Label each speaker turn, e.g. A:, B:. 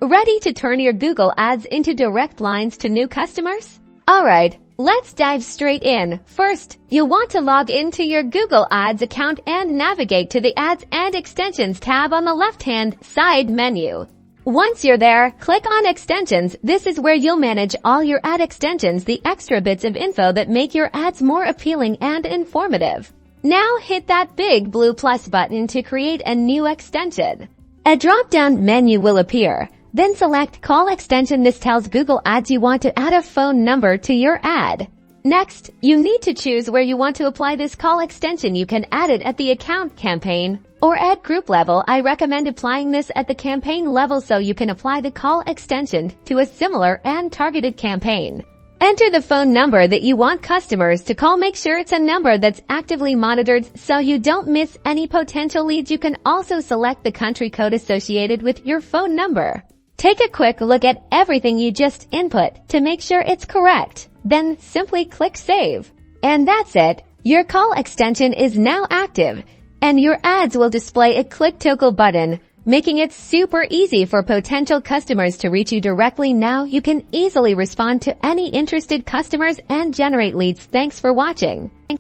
A: Ready to turn your Google ads into direct lines to new customers? Alright, let's dive straight in. First, you'll want to log into your Google Ads account and navigate to the Ads and Extensions tab on the left-hand side menu. Once you're there, click on Extensions. This is where you'll manage all your ad extensions, the extra bits of info that make your ads more appealing and informative. Now hit that big blue plus button to create a new extension. A drop-down menu will appear. Then select Call Extension. This tells Google Ads you want to add a phone number to your ad. Next, you need to choose where you want to apply this call extension. You can add it at the account, campaign, or ad group level. I recommend applying this at the campaign level so you can apply the call extension to a similar and targeted campaign. Enter the phone number that you want customers to call. Make sure it's a number that's actively monitored so you don't miss any potential leads. You can also select the country code associated with your phone number. Take a quick look at everything you just input to make sure it's correct. Then simply click Save. And that's it. Your call extension is now active, and your ads will display a click toggle button, making it super easy for potential customers to reach you directly. Now you can easily respond to any interested customers and generate leads. Thanks for watching.